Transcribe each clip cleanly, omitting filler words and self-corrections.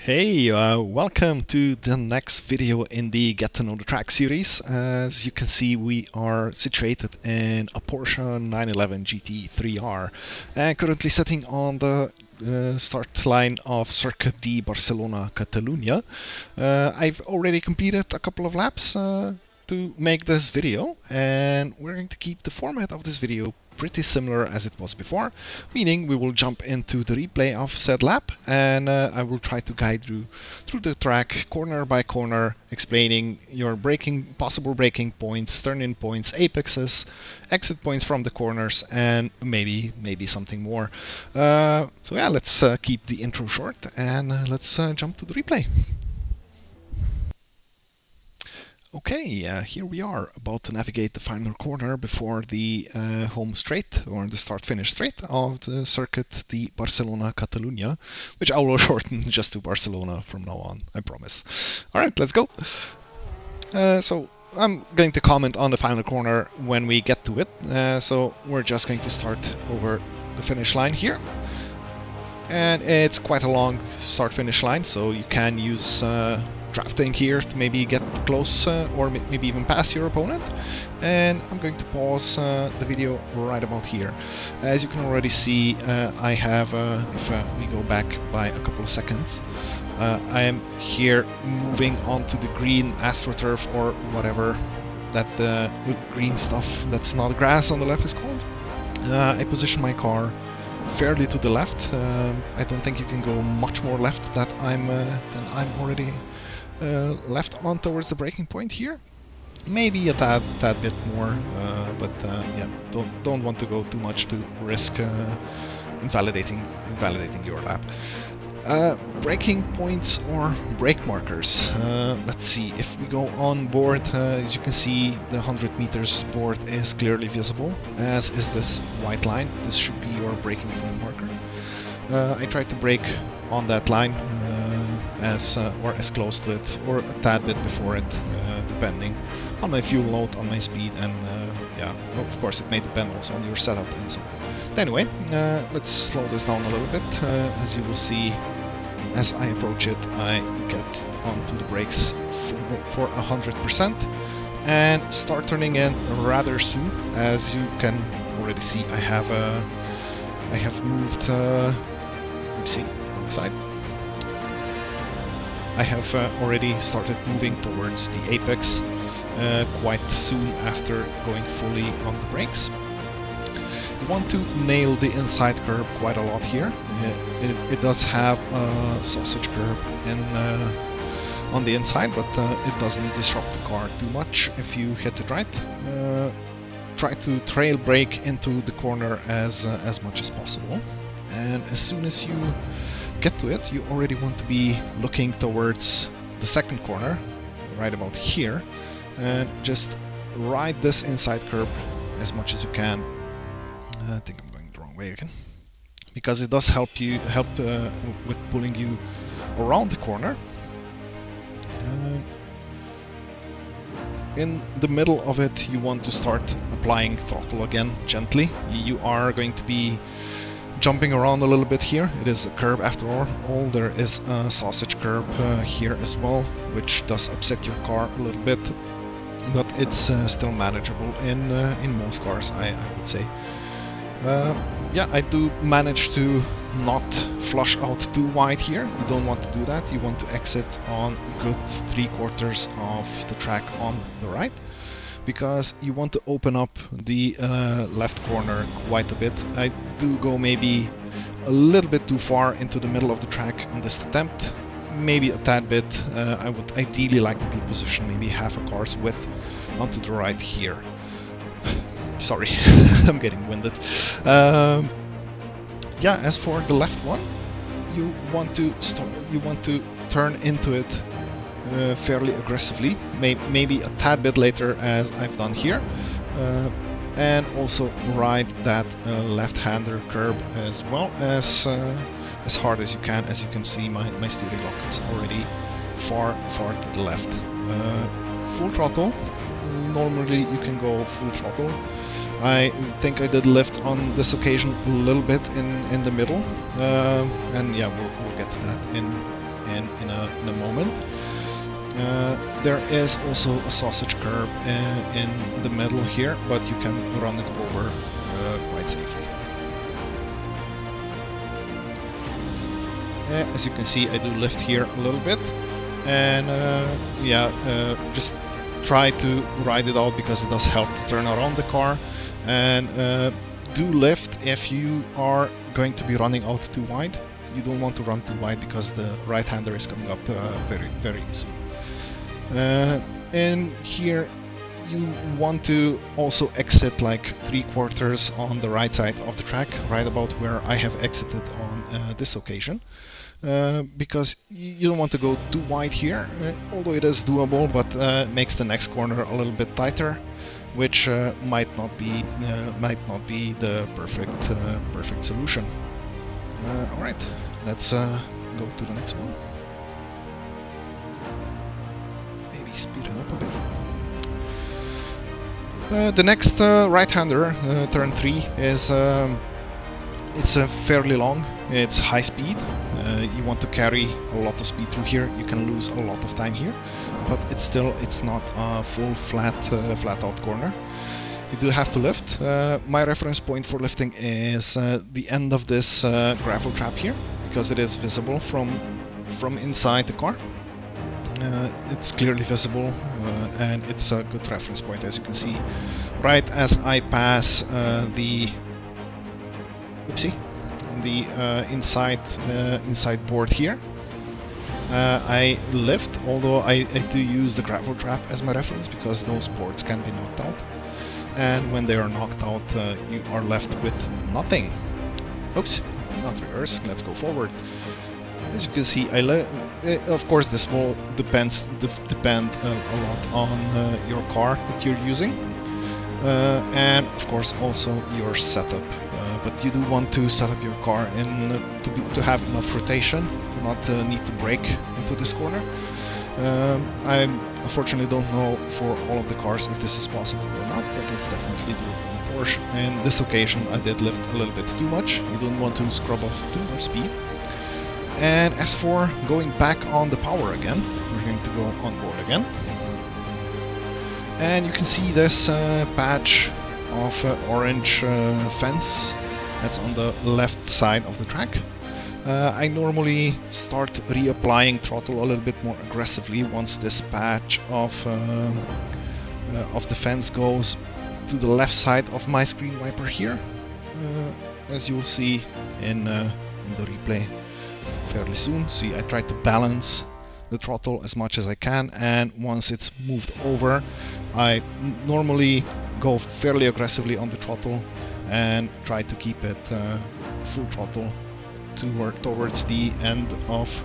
Hey, welcome to the next video in the Get to Know the Track series. As you can see, we are situated in a Porsche 911 GT3R and currently sitting on the start line of Circuit de Barcelona-Catalunya. I've already completed a couple of laps to make this video, and we're going to keep the format of this video pretty similar as it was before, meaning we will jump into the replay of said lap, and I will try to guide you through the track corner by corner, explaining your possible braking points, turn-in points, apexes, exit points from the corners, and maybe something more. So yeah, let's keep the intro short and let's jump to the replay. Okay, here we are about to navigate the final corner before the home straight, or the start-finish straight of the Circuit de Barcelona-Catalunya, which I will shorten just to Barcelona from now on, I promise. Alright, let's go. So I'm going to comment on the final corner when we get to it, so we're just going to start over the finish line here. And it's quite a long start-finish line, so you can use drafting here to maybe get close or maybe even pass your opponent. And I'm going to pause the video right about here. As you can already see, I have, if we go back by a couple of seconds, I am here moving onto the green AstroTurf or whatever that green stuff that's not grass on the left is called. I position my car fairly to the left. I don't think you can go much more left than I'm already left on towards the braking point here. Maybe a tad bit more, but yeah, don't want to go too much to risk invalidating your lap. Braking points or brake markers. Let's see, if we go on board, as you can see, the 100 meters board is clearly visible, as is this white line. This should be your braking unit marker. I try to brake on that line or as close to it, or a tad bit before it, depending on my fuel load, on my speed, and yeah, of course it may depend also on your setup and so on. Anyway, let's slow this down a little bit. As you will see, as I approach it, I get onto the brakes for 100% and start turning in rather soon. As you can already see, I have moved. Let me see, wrong side. I have already started moving towards the apex quite soon after going fully on the brakes. You want to nail the inside curb quite a lot here. It does have a sausage curb on the inside, but it doesn't disrupt the car too much if you hit it right. Try to trail brake into the corner as much as possible, and as soon as you get to it, you already want to be looking towards the second corner, right about here, and just ride this inside curb as much as you can. I think I'm going the wrong way again, because it does help with pulling you around the corner. In the middle of it, you want to start applying throttle again gently. You are going to be jumping around a little bit here. It is a curb after all. There is a sausage curb here as well, which does upset your car a little bit, but it's still manageable in most cars, I would say. Yeah, I do manage to not flush out too wide here. You don't want to do that. You want to exit on good 3/4 of the track on the right, because you want to open up the left corner quite a bit. I do go maybe a little bit too far into the middle of the track on this attempt, maybe a tad bit. I would ideally like to be positioned maybe half a car's width onto the right here. Sorry, I'm getting winded. Yeah, as for the left one, you want to turn into it fairly aggressively, maybe a tad bit later as I've done here, and also ride that left-hander curb as well as hard as you can. As you can see, my steering lock is already far to the left. Full throttle. Normally you can go full throttle. I think I did lift on this occasion a little bit in the middle, and yeah, we'll get to that in in a moment. There is also a sausage curb in the middle here, but you can run it over quite safely. As you can see, I do lift here a little bit, and just try to ride it out because it does help to turn around the car, and do lift if you are going to be running out too wide. You don't want to run too wide because the right-hander is coming up very soon. And here you want to also exit like 3/4 on the right side of the track, right about where I have exited on this occasion. Because you don't want to go too wide here, although it is doable, but makes the next corner a little bit tighter, which might not be the perfect solution. All right, let's go to the next one. Maybe speed it up a bit. The next right-hander, turn 3, is it's fairly long. It's high speed. You want to carry a lot of speed through here. You can lose a lot of time here, but it's not a full flat out corner. You do have to lift. My reference point for lifting is the end of this gravel trap here, because it is visible from inside the car. It's clearly visible, and it's a good reference point, as you can see. Right as I pass the inside board here, I lift, although I do use the gravel trap as my reference because those boards can be knocked out, and when they are knocked out, you are left with nothing. Oops, not reverse, let's go forward. As you can see, of course this will depend a lot on your car that you're using, and of course also your setup. But you do want to set up your car to have enough rotation to not need to brake into this corner. I unfortunately don't know for all of the cars if this is possible or not, but it's definitely doable on Porsche. In this occasion I did lift a little bit too much. You don't want to scrub off too much speed. And as for going back on the power again, we're going to go on board again. And you can see this patch of orange fence that's on the left side of the track. I normally start reapplying throttle a little bit more aggressively once this patch of the fence goes to the left side of my screen wiper here, as you'll see in the replay fairly soon. See, I try to balance the throttle as much as I can, and once it's moved over, I normally go fairly aggressively on the throttle and try to keep it full throttle towards the end of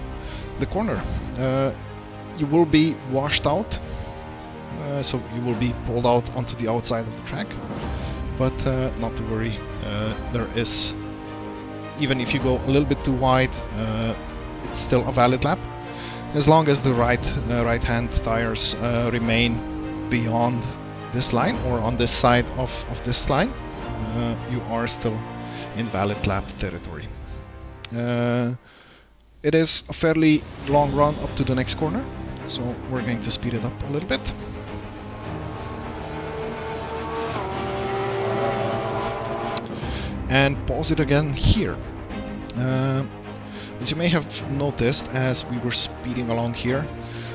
the corner. You will be washed out, so you will be pulled out onto the outside of the track, but not to worry. There is, even if you go a little bit too wide, it's still a valid lap, as long as the right-hand tires remain beyond this line or on this side of this line. You are still in valid lap territory. It is a fairly long run up to the next corner, so we're going to speed it up a little bit. And pause it again here. As you may have noticed, as we were speeding along here,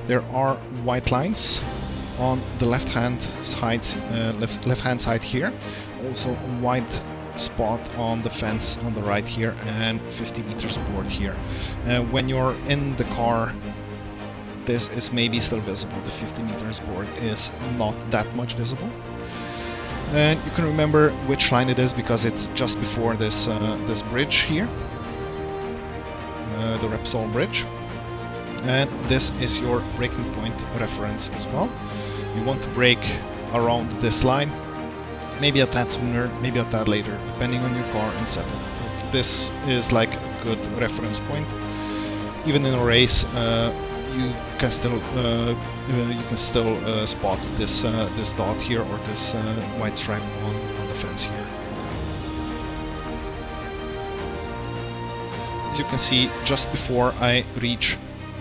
there are white lines on the left-hand side here. Also a white spot on the fence on the right here, and 50 meters board here. When you're in the car, this is maybe still visible. The 50 meters board is not that much visible. And you can remember which line it is because it's just before this this bridge here, the Repsol bridge, and this is your braking point reference as well. You want to brake around this line, maybe a tad sooner, maybe a tad later, depending on your car and setup. But this is like a good reference point. Even in a race, you can still spot this this dot here, or this white stripe on the fence here. As you can see, just before I reach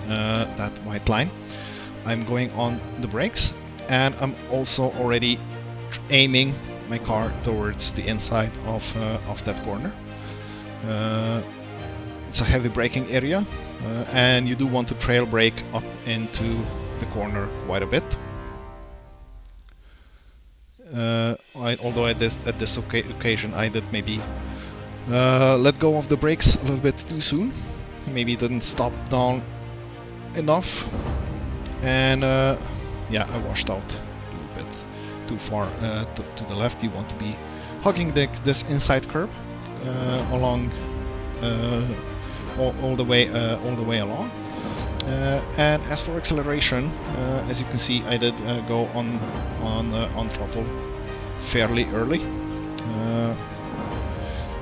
that white line. I'm going on the brakes, and I'm also already aiming my car towards the inside of that corner. It's a heavy braking area, and you do want to trail brake up into the corner quite a bit. Although at this occasion I did maybe let go of the brakes a little bit too soon. Maybe didn't stop down enough, and yeah, I washed out a little bit too far to the left. You want to be hugging this inside curb along all the way along. And as for acceleration, as you can see, I did go on throttle fairly early.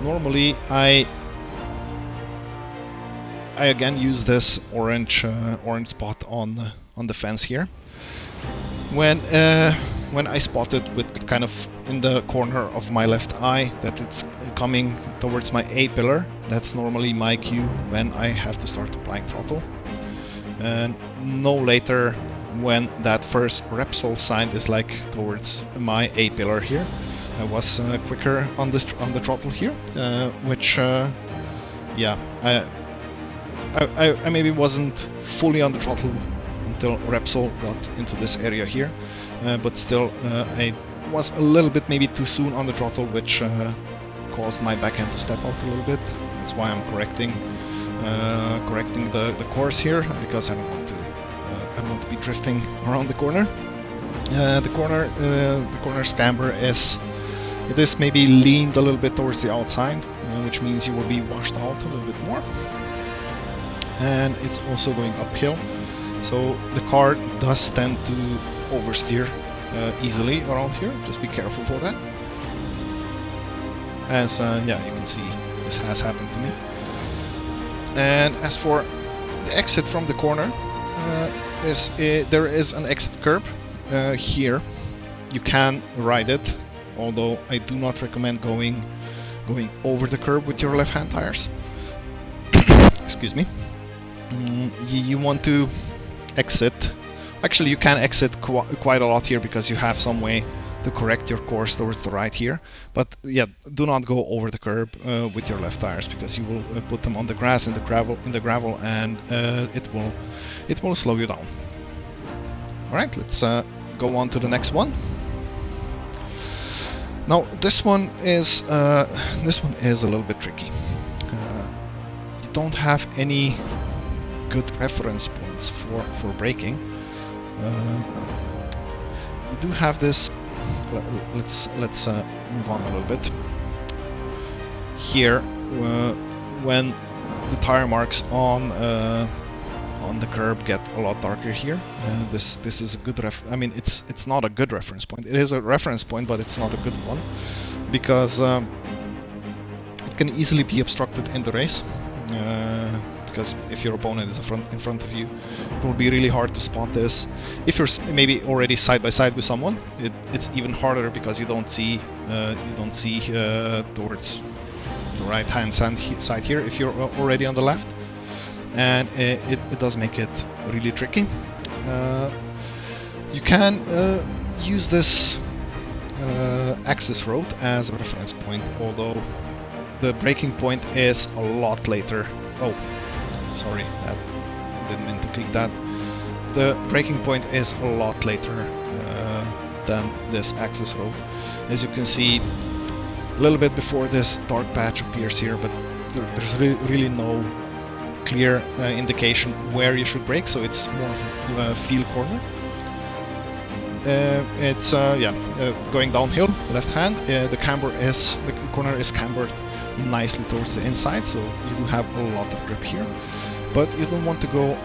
Normally, I again use this orange spot on the fence here. When I spotted with kind of in the corner of my left eye that it's coming towards my A pillar, that's normally my cue when I have to start applying throttle. And no later when that first Repsol sign is like towards my A pillar here, I was quicker on the throttle here, which yeah, I maybe wasn't fully on the throttle until Repsol got into this area here, but still I was a little bit maybe too soon on the throttle, which caused my back end to step out a little bit. That's why I'm correcting the course here, because I don't want to be drifting around the corner. The corner's camber is maybe leaned a little bit towards the outside, which means you will be washed out a little bit more. And it's also going uphill, so the car does tend to oversteer easily around here. Just be careful for that. As yeah, you can see, this has happened to me. And as for the exit from the corner, there is an exit curb here. You can ride it, although I do not recommend going over the curb with your left-hand tires. Excuse me. You want to exit. Actually, you can exit quite a lot here because you have some way to correct your course towards the right here. But yeah, do not go over the curb with your left tires, because you will put them on the grass, in the gravel, and it will slow you down. All right, let's go on to the next one. Now this one is a little bit tricky. You don't have any good reference points for braking. You do have this. Let's move on a little bit. Here, when the tire marks on the curb get a lot darker here, this is a good I mean, it's not a good reference point. It is a reference point, but it's not a good one, because it can easily be obstructed in the race. Because if your opponent is in front of you, it will be really hard to spot this. If you're maybe already side by side with someone, it's even harder, because you don't see towards the right hand side here if you're already on the left, and it does make it really tricky. You can use this access road as a reference point, although the braking point is a lot later. Oh, sorry, that didn't mean to click that. The braking point is a lot later than this access road. As you can see, a little bit before this dark patch appears here, but there's really no clear indication where you should brake, so it's more of a feel corner. It's going downhill, left hand. The corner is cambered nicely towards the inside, so you do have a lot of grip here, but you don't want to go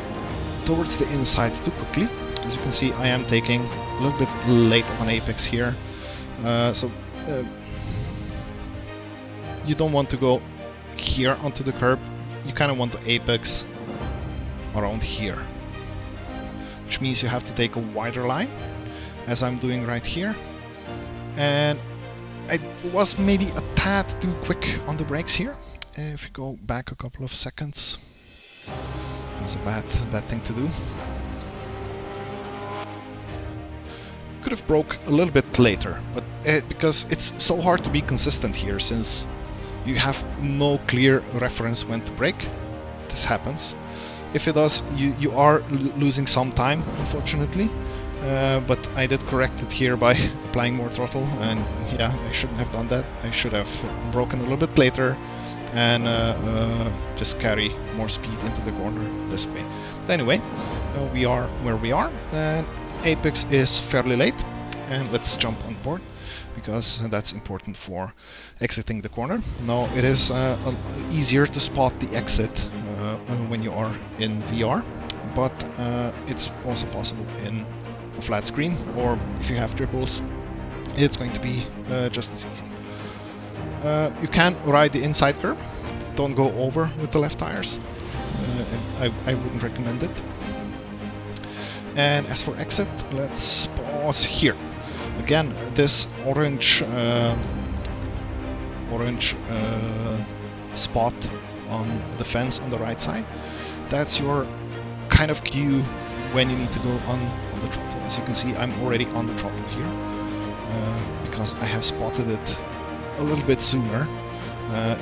towards the inside too quickly. As you can see, I am taking a little bit late on apex here, so you don't want to go here onto the curb. You kind of want to apex around here, which means you have to take a wider line, as I'm doing right here. And I was maybe a tad too quick on the brakes here. If you go back a couple of seconds, was a bad thing to do. Could have broke a little bit later, but because it's so hard to be consistent here, since you have no clear reference when to brake. This happens. If it does, you are losing some time, unfortunately. But I did correct it here by applying more throttle, and yeah, I shouldn't have done that. I should have broken a little bit later and just carry more speed into the corner this way. But anyway, we are where we are, and apex is fairly late, and let's jump on board because that's important for exiting the corner. Now it is easier to spot the exit when you are in VR, but it's also possible in a flat screen, or if you have triples, it's going to be just as easy. You can ride the inside curb, don't go over with the left tires, and I wouldn't recommend it. And as for exit, let's pause here. Again, this orange spot on the fence on the right side, that's your kind of cue when you need to go on the throttle. As you can see, I'm already on the throttle here because I have spotted it a little bit sooner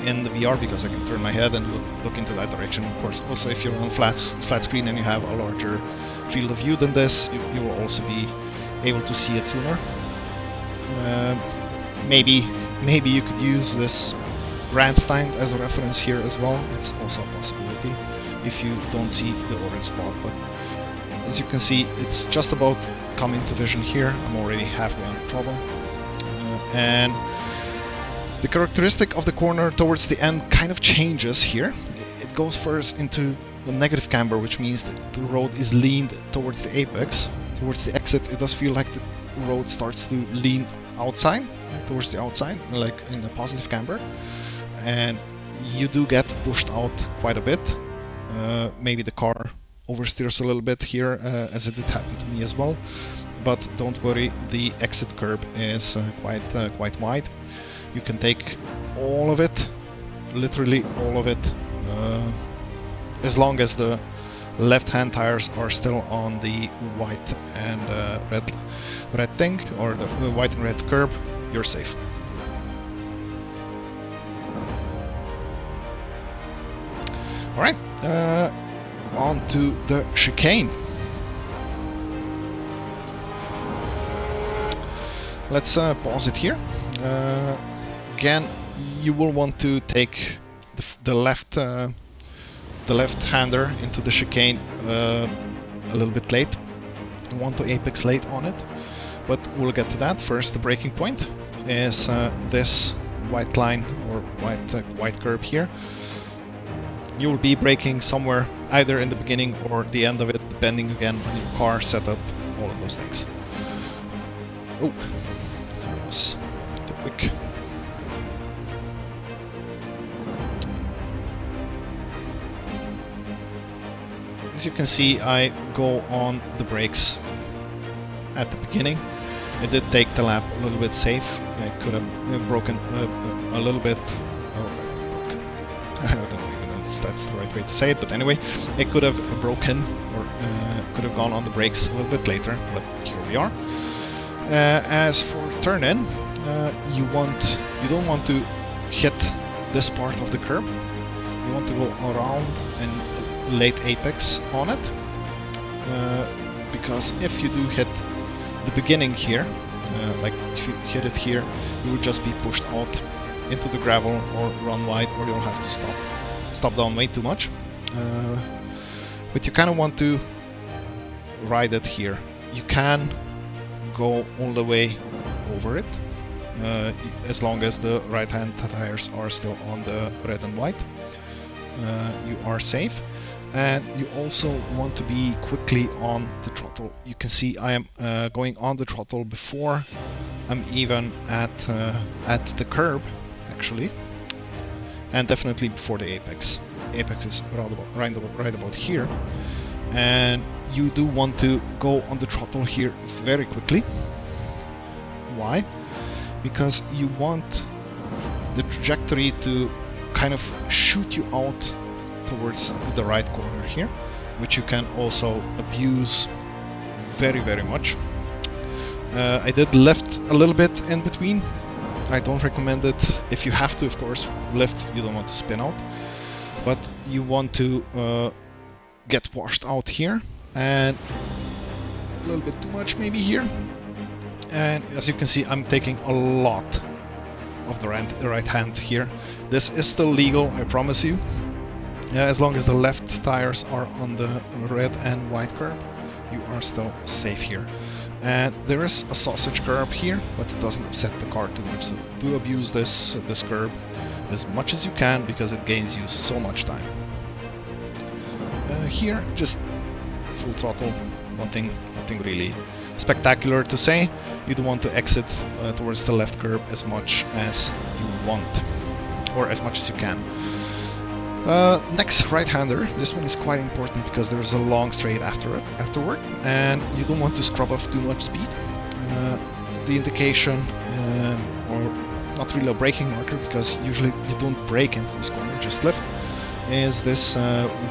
in the VR, because I can turn my head and look into that direction. Of course, also if you're on flat screen and you have a larger field of view than this, you will also be able to see it sooner. Maybe you could use this grandstand as a reference here as well. It's also a possibility if you don't see the orange spot, but as you can see, it's just about coming to vision here. I'm already halfway on the throttle, and the characteristic of the corner towards the end kind of changes here. It goes first into the negative camber, which means that the road is leaned towards the apex. Towards the exit, it does feel like the road starts to lean outside, towards the outside, like in a positive camber, and you do get pushed out quite a bit. Maybe the car oversteers a little bit here, as it did happen to me as well, but don't worry, the exit curb is quite wide. You can take all of it, literally all of it, as long as the left-hand tires are still on the white and red thing, or the white and red curb, you're safe. All right, on to the chicane. Let's pause it here. Again, you will want to take the left-hander into the chicane a little bit late. You want to apex late on it, but we'll get to that. First, the braking point is this white line or white curb here. You will be braking somewhere either in the beginning or the end of it, depending again on your car setup, all of those things. Oh, that was too quick. As you can see, I go on the brakes at the beginning. I did take the lap a little bit safe. I could have broken a little bit. I don't even know if that's the right way to say it, but anyway, I could have broken or could have gone on the brakes a little bit later, but here we are. As for turn-in, you don't want to hit this part of the curb. You want to go around and late apex on it, because if you do hit the beginning here, like if you hit it here, you will just be pushed out into the gravel or run wide, or you'll have to stop down way too much. But you kind of want to ride it here. You can go all the way over it, as long as the right hand tires are still on the red and white. You are safe, and you also want to be quickly on the throttle. You can see I am going on the throttle before I'm even at the curb, actually, and definitely before the apex. Apex is right about here, and you do want to go on the throttle here very quickly. Why? Because you want the trajectory to kind of shoot you out towards the right corner here, which you can also abuse very much. I did lift a little bit in between. I don't recommend it. If you have to, of course, lift, you don't want to spin out, but you want to get washed out here, and a little bit too much maybe here. And as you can see, I'm taking a lot of the right hand here. This is still legal, I promise you. As long as the left tires are on the red and white curb, you are still safe here. And there is a sausage curb here, but it doesn't upset the car too much. So do abuse this curb as much as you can, because it gains you so much time. Here, just full throttle, nothing really spectacular to say. You don't want to exit towards the left curb as much as you want, or as much as you can. Next, right-hander. This one is quite important because there's a long straight afterward, and you don't want to scrub off too much speed. The indication, or not really a braking marker, because usually you don't brake into this corner, just lift, is this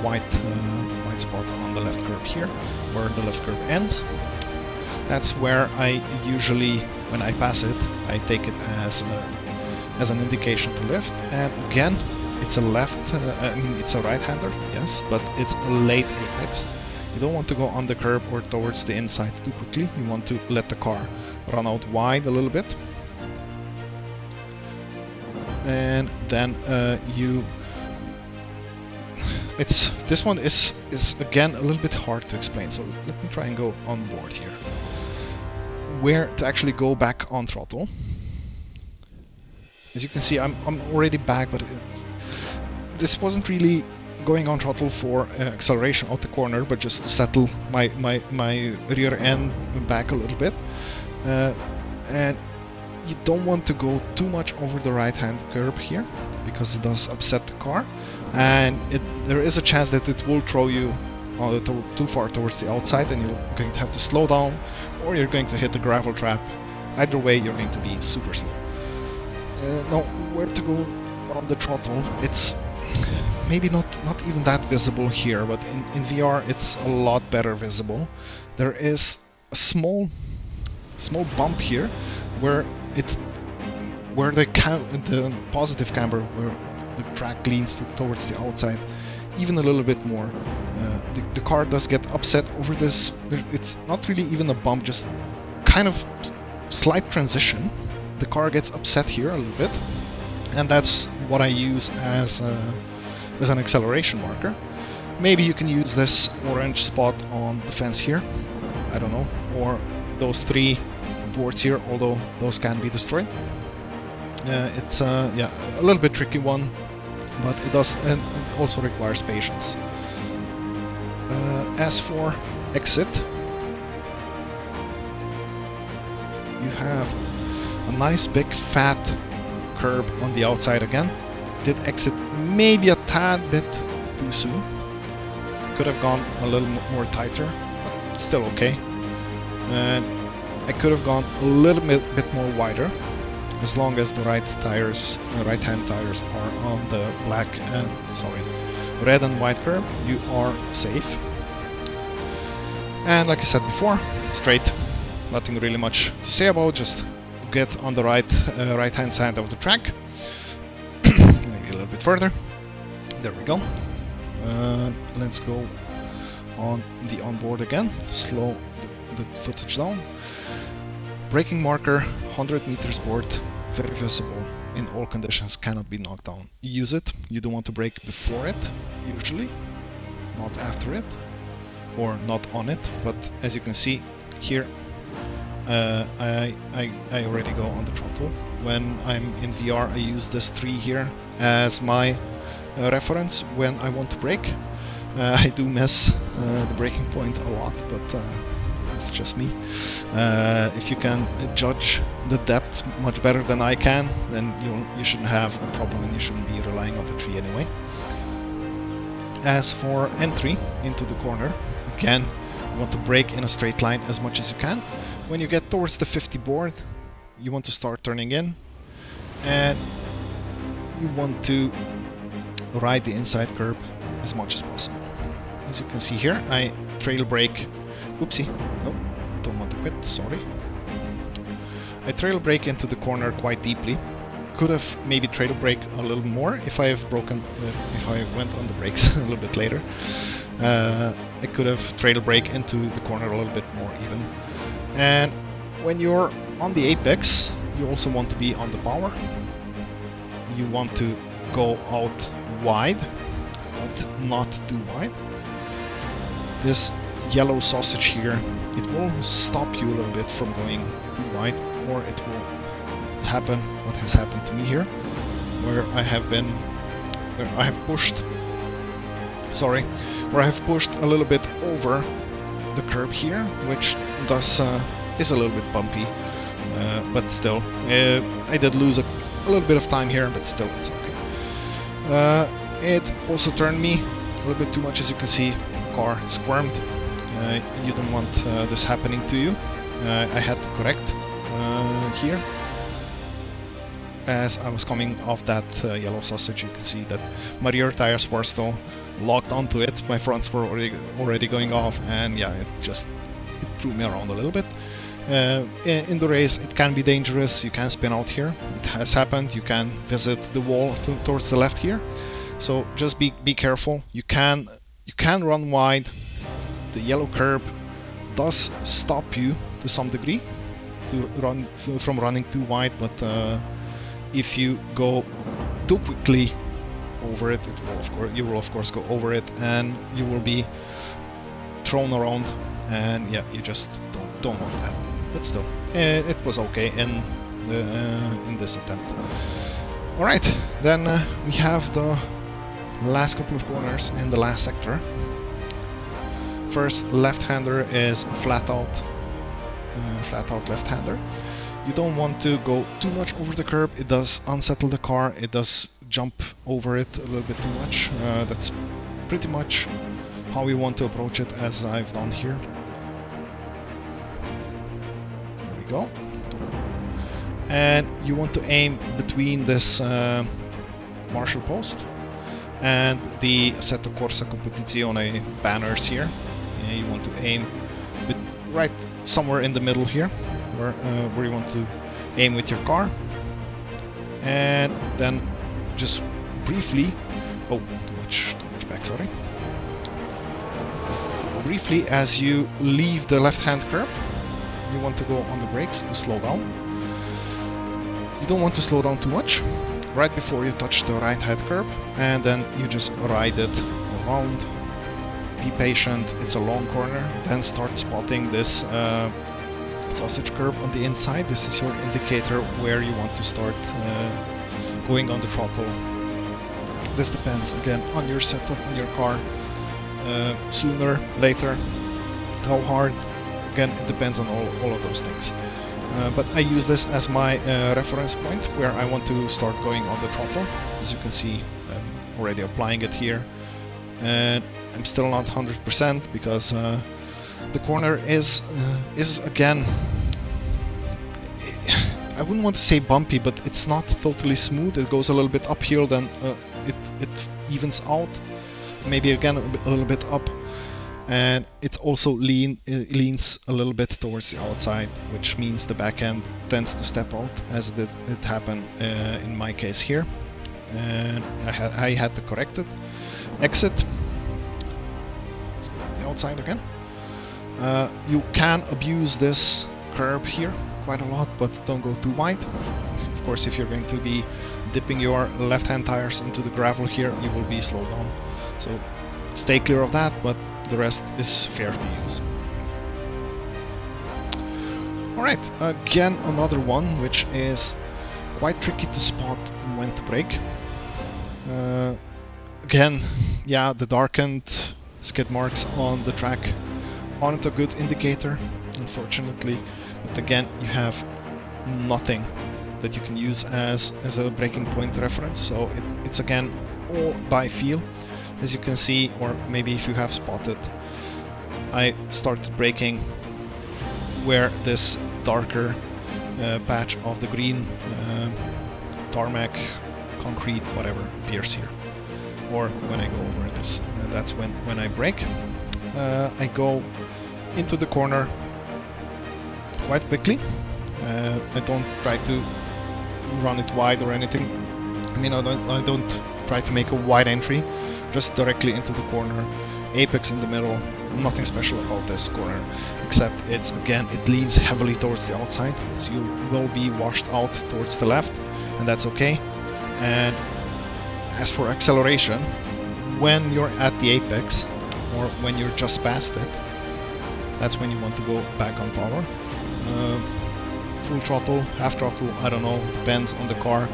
white spot on the left curb here, where the left curb ends. That's where I usually, when I pass it, I take it as an indication to lift. And again, it's a left, it's a right-hander, yes, but it's a late apex. You don't want to go on the curb or towards the inside too quickly. You want to let the car run out wide a little bit. And then this one is again a little bit hard to explain, so let me try and go on board here. Where to actually go back on throttle. As you can see, I'm already back, but this wasn't really going on throttle for acceleration out the corner, but just to settle my rear end back a little bit. And you don't want to go too much over the right-hand curb here, because it does upset the car, and there is a chance that it will throw you too far towards the outside, and you're going to have to slow down, or you're going to hit the gravel trap. Either way, you're going to be super slow. Now, where to go on the throttle? It's maybe not even that visible here, but in VR it's a lot better visible. There is a small bump here where the positive camber, where the track leans towards the outside even a little bit more. The car does get upset over this. It's not really even a bump, just kind of slight transition. The car gets upset here a little bit, and that's what I use as an acceleration marker. Maybe you can use this orange spot on the fence here, I don't know, or those 3 boards here, although those can be destroyed. It's a little bit tricky one, but it does, and it also requires patience. As for exit, you have a nice big fat curb on the outside again. Did exit maybe a tad bit too soon. Could have gone a little more tighter, but still okay. And I could have gone a little bit more wider, as long as the right-hand tires are on the red and white curb. You are safe. And like I said before, straight. Nothing really much to say about. Just get on the right-hand side of the track. Maybe a little bit further. There we go. Let's go on the onboard again. Slow the footage down. Braking marker, 100 meters board, very visible in all conditions, cannot be knocked down. Use it. You don't want to brake before it, usually, not after it, or not on it. But as you can see here, I already go on the throttle. When I'm in VR, I use this 3 here as my reference when I want to brake. I do miss the braking point a lot, but it's just me. If you can judge the depth much better than I can, then you shouldn't have a problem, and you shouldn't be relying on the tree anyway. As for entry into the corner, again, you want to brake in a straight line as much as you can. When you get towards the 50 board, you want to start turning in, and you want to ride the inside curb as much as possible. as you can see here, I trail brake. Oopsie, no, don't want to quit, sorry. I trail brake into the corner quite deeply. Could have maybe trail brake a little more if I went on the brakes a little bit later. I could have trail brake into the corner a little bit more even. And when you're on the apex, you also want to be on the power. You want to go out wide, but not too wide. This yellow sausage here, it will stop you a little bit from going too wide, or it will happen what has happened to me here, where I have pushed a little bit over the curb here, which thus is a little bit bumpy, but still I did lose a little bit of time here, but still it's okay. It also turned me a little bit too much, as you can see. The car squirmed. You don't want this happening to you. I had to correct here. As I was coming off that yellow sausage, you can see that my rear tires were still locked onto it. My fronts were already going off, and yeah, it threw me around a little bit. In the race, it can be dangerous. You can spin out here. It has happened. You can visit the wall towards the left here. So just be careful. You can run wide. The yellow curb does stop you to some degree from running too wide, but if you go too quickly over it, you will of course go over it, and you will be thrown around, and yeah, you just don't want that. But still, it was okay in this attempt. All right, then we have the last couple of corners in the last sector. First left-hander is a flat out left-hander. You don't want to go too much over the curb. It does unsettle the car. It does jump over it a little bit too much. That's pretty much how we want to approach it, as I've done here. There we go. And you want to aim between this marshal post and the Assetto Corsa Competizione banners here. You want to aim right somewhere in the middle here, where you want to aim with your car, and then just briefly, too much back, sorry. Briefly, as you leave the left-hand curb, you want to go on the brakes to slow down. You don't want to slow down too much right before you touch the right-hand curb, and then you just ride it around. Be patient, it's a long corner. Then start spotting this sausage curb on the inside. This is your indicator where you want to start going on the throttle. This depends again on your setup, on your car. Sooner, later, how hard, again, it depends on all of those things. But I use this as my reference point where I want to start going on the throttle. As you can see, I'm already applying it here, and I'm still not 100% because the corner is again, I wouldn't want to say bumpy, but it's not totally smooth. It goes a little bit uphill, then it evens out, maybe again a little bit up, and it also leans a little bit towards the outside, which means the back end tends to step out, as it happened in my case here, and I had to correct it. Exit. Let's go on the outside again. You can abuse this curb here quite a lot, but don't go too wide. Of course, if you're going to be dipping your left-hand tires into the gravel here, you will be slowed down. So stay clear of that, but the rest is fair to use. Alright, again another one which is quite tricky to spot when to brake. Again, yeah, the darkened skid marks on the track aren't a good indicator, unfortunately, but again, you have nothing that you can use as a braking point reference, so it's again all by feel. As you can see, or maybe if you have spotted, I started braking where this darker patch of the green tarmac, concrete, whatever appears here, or when I go over this that's when I brake. I go into the corner quite quickly. I don't try to run it wide or anything. I mean, I don't try to make a wide entry, just directly into the corner, apex in the middle. Nothing special about this corner, except it's, again, it leans heavily towards the outside, so you will be washed out towards the left, and that's okay. And as for acceleration, when you're at the apex, or when you're just past it, that's when you want to go back on power. Full throttle, half throttle, I don't know, depends on the car.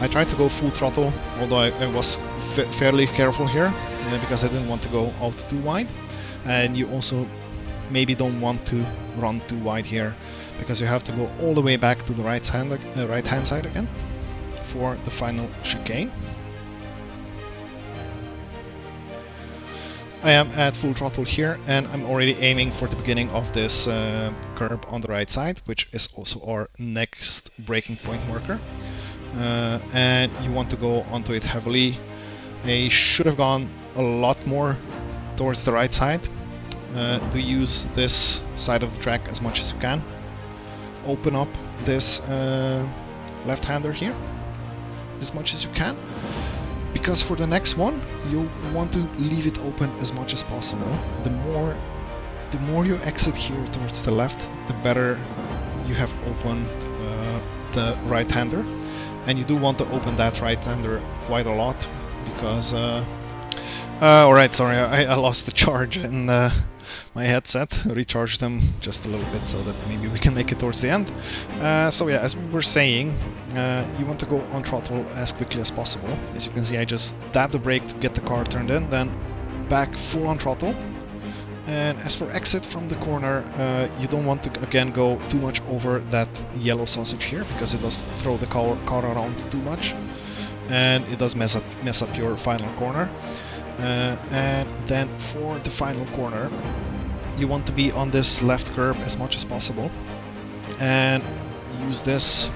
I tried to go full throttle, although I was fairly careful here, because I didn't want to go out too wide. And you also maybe don't want to run too wide here, because you have to go all the way back to the right hand side again for the final chicane. I am at full throttle here, and I'm already aiming for the beginning of this curb on the right side, which is also our next braking point marker. And you want to go onto it heavily. I should have gone a lot more towards the right side to use this side of the track as much as you can. Open up this left-hander here as much as you can, because for the next one you want to leave it open as much as possible. The more you exit here towards the left, the better you have opened the right-hander, and you do want to open that right-hander quite a lot, because alright, sorry, I lost the charge in my headset. Recharge them just a little bit so that maybe we can make it towards the end. So yeah, as we were saying, you want to go on throttle as quickly as possible. As you can see, I just dab the brake to get the car turned in, then back full on throttle. And as for exit from the corner, you don't want to again go too much over that yellow sausage here, because it does throw the car around too much, and it does mess up your final corner. And then for the final corner, you want to be on this left curb as much as possible, and use this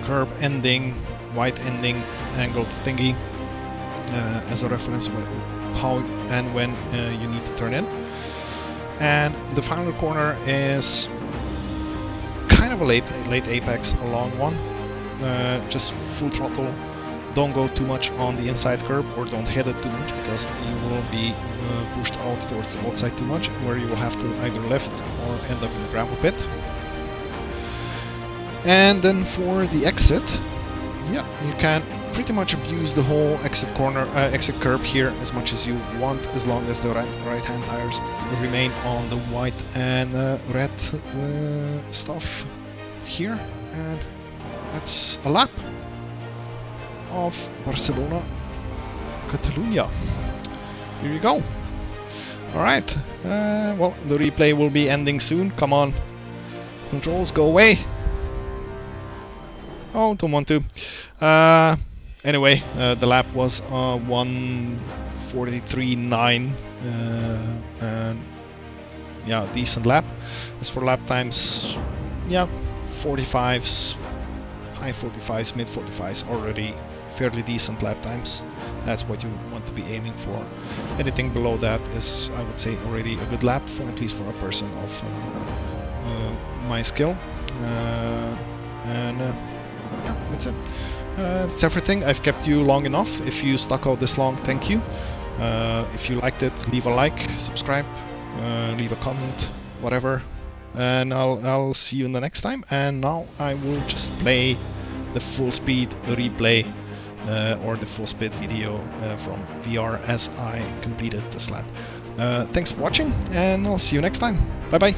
curb ending, white ending angled thingy as a reference with how and when you need to turn in. And the final corner is kind of a late apex, a long one. Just full throttle. Don't go too much on the inside curb, or don't hit it too much, because you will be pushed out towards the outside too much, where you will have to either lift or end up in the gravel pit. And then for the exit, yeah, you can pretty much abuse the whole exit curb here as much as you want, as long as the right hand tires will remain on the white and red stuff here. And that's a lap of Barcelona-Catalunya. Here you go. Alright, well, the replay will be ending soon. Come on, controls, go away. Oh, don't want to. Anyway, the lap was 1:43.9, and yeah, decent lap. As for lap times, yeah, 45s, high 45s, mid 45s, already fairly decent lap times. That's what you want to be aiming for. Anything below that is, I would say, already a good lap, for at least for a person of my skill. Yeah, that's it. That's everything. I've kept you long enough. If you stuck out this long, thank you. If you liked it, leave a like, subscribe, leave a comment, whatever. And I'll see you in the next time. And now I will just play the full speed replay or the full speed video from VR as I completed this lap. Thanks for watching, and I'll see you next time. Bye bye.